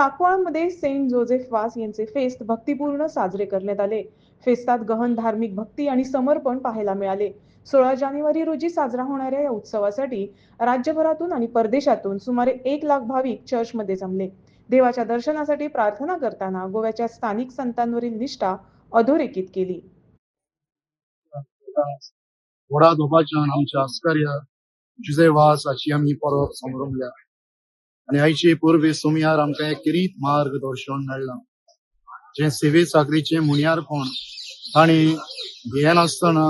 साकवाळमध्ये Saint Joseph वास यांचे fest भक्तिपूर्ण साजरे करण्यात आले. फेस्तात गहन धार्मिक भक्ती आणि समर्पण पाहायला मिळाले. 16 जानेवारी रोजी साजरा होणाऱ्या या उत्सवासाठी राज्यभरातून आणि परदेशातून सुमारे 1 लाख भाविक चर्चमध्ये जमले. देवाच्या दर्शनासाठी प्रार्थना करताना गोव्याच्या स्थानिक संतांवरील निष्ठा अधोरेखित केली. व्हडा धोपाच्यान आमच्या आस्कर्या जुजे वासाची आमी परब संभ्रमल्या आणि आयचे परबे सोमयार आमकां एक किरीत मार्गदर्शन मेळ्ळां. जे सेवे साकरीचे मुण्यारपण ताणे ध्येय नासतना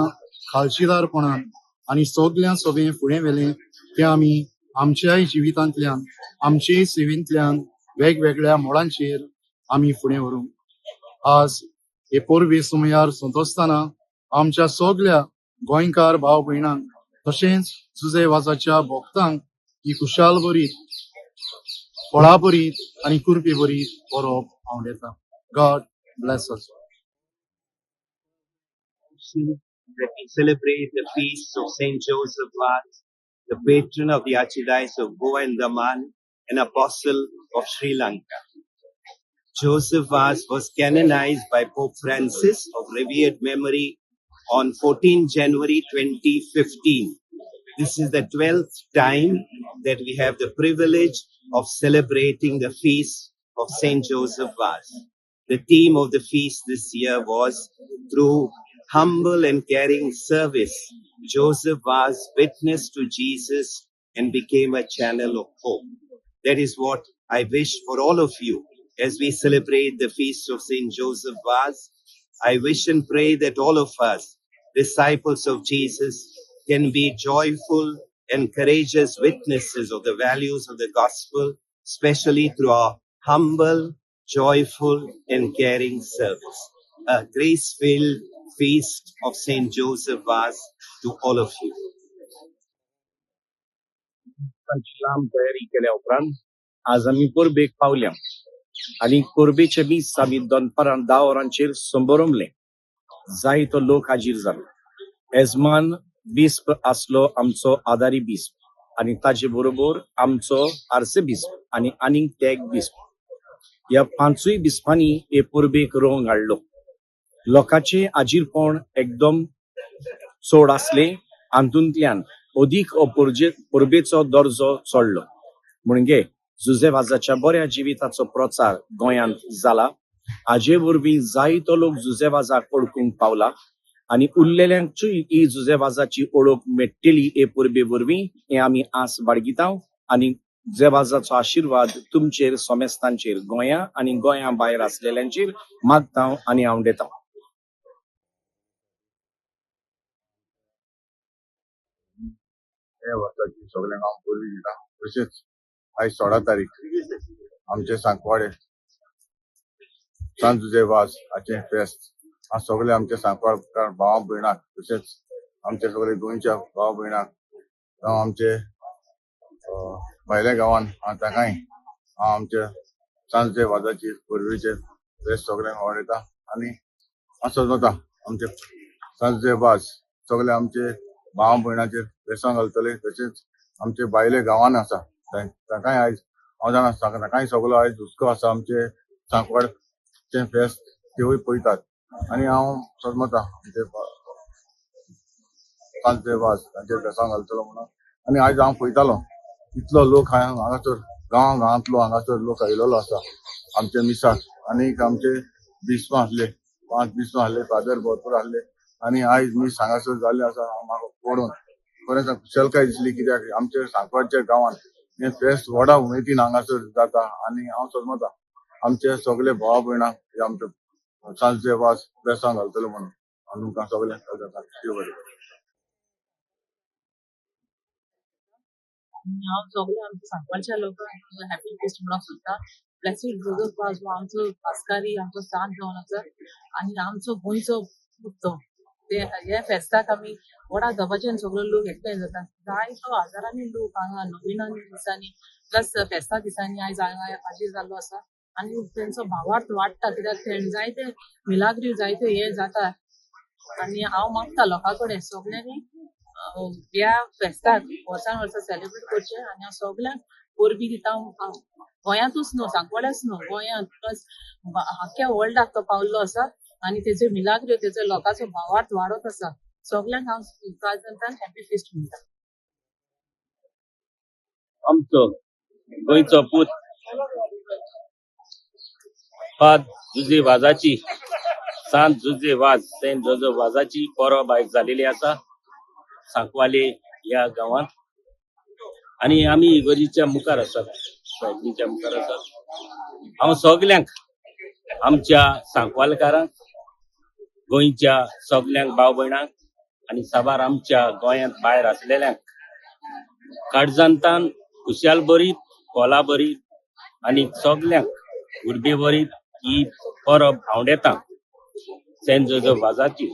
खालशीदारपणान आणि सगळ्या सभे फुडें व्हेलें तें आमी आमच्याय जिवितांतल्यान आमचे सेवेंतल्यान वेगवेगळ्या मोडांचेर आमी फुडें व्हरूंक. आज हे परबे सोमयार सोंतसतना आमच्या सगळ्या गोंयकार भाव भयणांक तशेंच जुजे वासाच्या भक्तांक ही खुशाल भरीत फळां भरीत आनी कुरपे भरीत परब हांव दिता. God bless us. That we celebrate the feast of Saint Joseph Vaz, the patron of the Archdiocese of Goa and Daman, and apostle of Sri Lanka. Joseph Vaz was canonized by Pope Francis of revered memory on 14 January 2015. This is the 12th time that we have the privilege of celebrating the feast of Saint Joseph Vaz. The theme of the feast this year was through humble and caring service. Joseph Vaz witnessed to Jesus and became a channel of hope. That is what I wish for all of you as we celebrate the feast of Saint Joseph Vaz. I wish and pray that all of us, disciples of Jesus, can be joyful and courageous witnesses of the values of the gospel, especially through our humble, joyful and caring service. A grace-filled feast of Saint Joseph Vaz to all of you. लांब तयारी केल्या उपरांत आज आमी कोरबेक पावल्या आनी कोरबेचे दीस आमी दनपारां 10 वरांचेर संभरमले. जायतो लोक हाजीर जालो. येजमान बिस्प आसलो आमचो आदारी बिस्प आनी ताचे बरोबर आमचो आर्चबिस्प आनी आनीक ते एक बिस्प. ह्या 5 बिस्पांनी हे परबेक रंग हाडलो. लोकांचे हाजीरपण एकदम चड आसले. हातूंतल्यान अदीक परबेचो दर्जो चडलो. म्हणजे जुजेवाजाच्या बऱ्या जिविताचो प्रचार गोंयांत जाला. हाजे वरवीं जायतो लोक जुजेवाजाक ओळखूंक पावला आनी उरलेल्यांकूय ही जुजेवाजाची ओळख मेळटली हे परबे वरवीं हे आमी आस बाळगितांव आनी जुजेवाजाचो आशिर्वाद तुमचेर सोमेस्तांचेर गोंया आनी गोंया भायर आसलेल्यांचेर मागतांव आनी हांव दितां. हे वर्साची सगळ्यांक हांव परबी दिता. तशेंच आयज 16 तारीख आमचे सांकवाडे सांत जुजे वास हाचे फेस्त. हांव सगळे आमचे सांकवाळकार भाव भयणांक तशेंच आमचे सगळे गोंयच्या भाव भयणांक जावं आमचे भायल्या गांवांत हांव ताकाय हांव आमचे सांत जुजे वाजाची परबेचे फेस्त सगळ्यांक आवडटा आनी हांव समजता आमचे सांत जुजे वास सगळे आमचे भाव भयणांचेर फेस्तां घालतले. तशेंच आमचे भायले गांवांत आसा ताकाय आयज हांव जाणा ताकाय सगळो आयज हुस्को आसा आमचे सांकवाडचे फेस्त तेवूय पळयतात आनी हांव समजता आमचे सांत जुजे वास तांचेर फेस्तां घालतलो म्हणून. आनी आयज हांव पळयतालो इतलो लोक हांगासर गांवांतलो हांगासर लोक आयिल्लो आसा आमचे मिसाक आनीक आमचे बिस्पां आसले 5 बिस्पां आसले फादर भरपूर आसले आनी आयज मीस हांगासर जाल्ले आसा. म्हाका पळोवन खरेंच खुशालकाय दिसली कित्याक आमच्या सांकवाडच्या गांवांत हे फेस्त व्हडा उमेदीन हांगासर जाता आनी हांव समजता आमचे सगळे भाव भयणांक हे आमचे सांत जुजे वास फेस्तां घालतलो म्हणून हांव तुमकां सगळ्यांक सांगता. देव बरें करूं. हांव सगळ्या आमच्या सांकवाळच्या लोकांक हॅपी फेस्ट म्हणून सोदता. ब्लेसीड जोसेफ वाज हो आमचो आस्कारी आमचो सांत जावन आसा आनी आमचो गोंयचो तो हे फेस्ताक आमी व्हडा दबाज्यान सगळो लोक एकठांय जाता. जायतो हजारांनी लोक हांगा नवीन दिसांनी प्लस फेस्ता दिसांनी आयज हांगा हाजीर जाल्लो आसा आनी तेंचो भावार्थ वाडटा कित्याक जायते मिलाग्री जायते हे जाता आनी हांव मागता लोकां कडेन सगळ्यांनी ह्या फेस्ताक वर्सान वर्सा सेलिब्रेट करचें आनी हांव सगळ्यांक परबी दिता. गोंयांतूच न्हू सांकवाड्याच न्हू गोंयांत प्लस आख्या वर्ल्डाक तो पावल्लो आसा आनी तेचे मिलाग्र्यो तेचो लोकांचो भावार्थ वाडत आसा. सगळ्यांक हांव काजंतान हॅपी फेस्ट म्हणटा. आमचो गोंयचो पूत फाद जुजे वाजाची सांत Jose was sent Joseph वाजाची Parab आयज जालेली आसा सांकवाले ह्या गांवांत. आणि आमी इगर्जीच्या मुखार आसात, सायडीच्या मुखार आसात. हांव सगल्यांक आमच्या सांकवालकारांक, गोंयच्या सगल्यांक भाव भयणांक आनी साबार आमच्या गोंयांत भायर आसलेल्यांक काळजांतान खुशाल भरीत, खोला भरीत आनी सगल्यांक उर्बे भरीत ही परब हांव येता सेंट जोजफ वाजाची.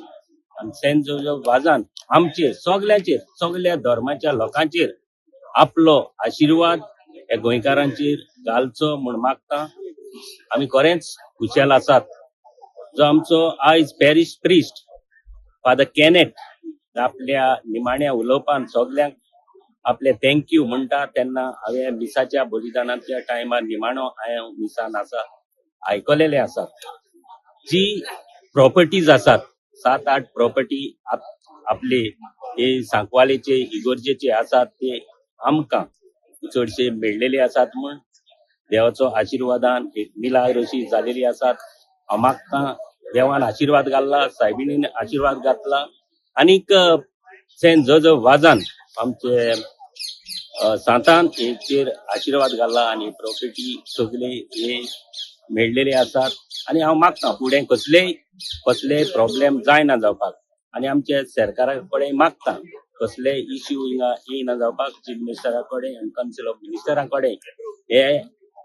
आनी सेंट जोजफ वाजान आमचेर सगल्यांचेर, सगळ्या धर्माच्या लोकांचेर आपलो आशिर्वाद ह्या गोंयकारांचेर घालचो म्हूण मागता. आमी खरेंच खुशाल आसात. जो आमचो आयज पॅरिश प्रिस्ट फादर कॅनेट आपल्या निमाण्या उलोवपान सगल्यांक आपले थँक्यू म्हणटा तेन्ना हांवें मिसाच्या बलिदानाच्या टायमार निमाणो हांवें मिसान आयकलेले आसात. जी प्रॉपर्टीज आसात 7-8 प्रॉपर्टी आपले हे सांकवालेचे इगर्जेचे आसात ते आमकां चडशे मेळलेले आसात म्हूण देवाचो आशिर्वादान एक मिलाग्र अशी जालेली आसात. हांव मागता देवान आशिर्वाद घाल्ला, सायबिणीन आशिर्वाद घातला आनीक सेंट जोजफ वाजान आमचे सांतान हेचेर आशिर्वाद घाल्ला आनी प्रॉपर्टी सगळे हे मेळलेले आसात. आनी हांव मागता फुडें कसले प्रॉब्लेम जायना जावपाक आनी आमच्या सरकारा कडेन मागता कसले इश्यू हिंगा येयना जावपाक. चीफ मिनिस्टरा कडेन आनी काउन्सिल ऑफ मिनिस्टरा कडेन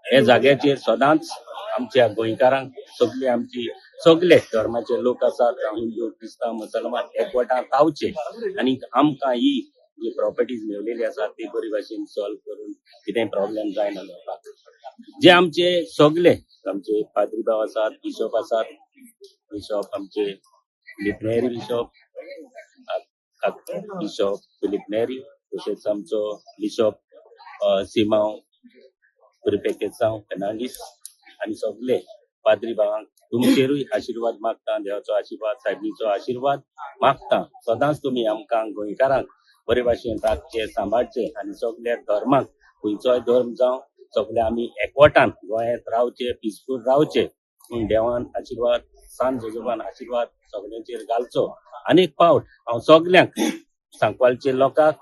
हे जाग्याचेर सदांच आमच्या गोंयकारांक सगळे धर्माचे लोक आसात, हिंदू क्रिस्तांव मुसलमान एकवटान रावचे आनी आमकां ही जी प्रॉपर्टीज मेळलेली आसात ती बरी भाशेन सॉल्व करून कितेंय प्रॉब्लेम जायना जावपाक. जे आमचे सगळे आमचे पाद्री भाव आसात, बिशॉप आमचे फिलीप नेरी बिशॉप फिलीप नेरी, तशेंच आमचो बिशॉप सिमांव पुरपेकेसांव फेर्नांडीस आनी सगळे पाद्री भावांक तुमचेरूय आशिर्वाद मागता. देवाचो आशिर्वाद, सायबीचो आशिर्वाद मागता. सदांच तुमी आमकां गोंयकारांक बरे भाशेन राखचे, सांबाळचे आनी सगळ्या धर्मांक खंयचोय धर्म जावं सगळे आमी एकवटान गोंयांत रावचे, पिसफूल रावचे म्हूण देवान आशिर्वाद, सांत जोजफान आशिर्वाद सगळ्यांचेर घालचो. आनीक फावट हांव सगल्यांक सांकवालचे लोकांक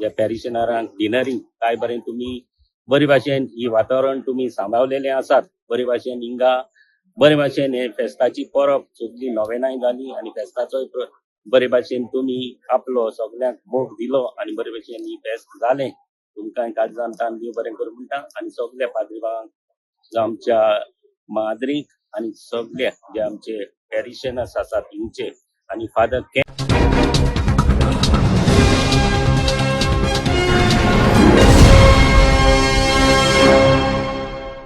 जे पॅरिशनरांक डिनरींग काय बरें तुमी बरे भाशेन ही वातावरण तुमी सांबाळलेलें आसात. बरे भाशेन हिंगा बरे भाशेन हे फेस्ताची परब सगळी नोवेनाय जाली आनी फेस्ताचोय बरे भाशेन तुमी आपलो सगळ्यांक मोग दिलो आनी बरे भाशेन ही फेस्त जालें. तुमकां काळजान तान देव बरें करूं म्हणटा आनी सगळ्या पाद्री भावांक जो आमच्या माद्रीक आनी सगळे जे आमचे पॅरिशनर्स आसात हिंचे आनी फादर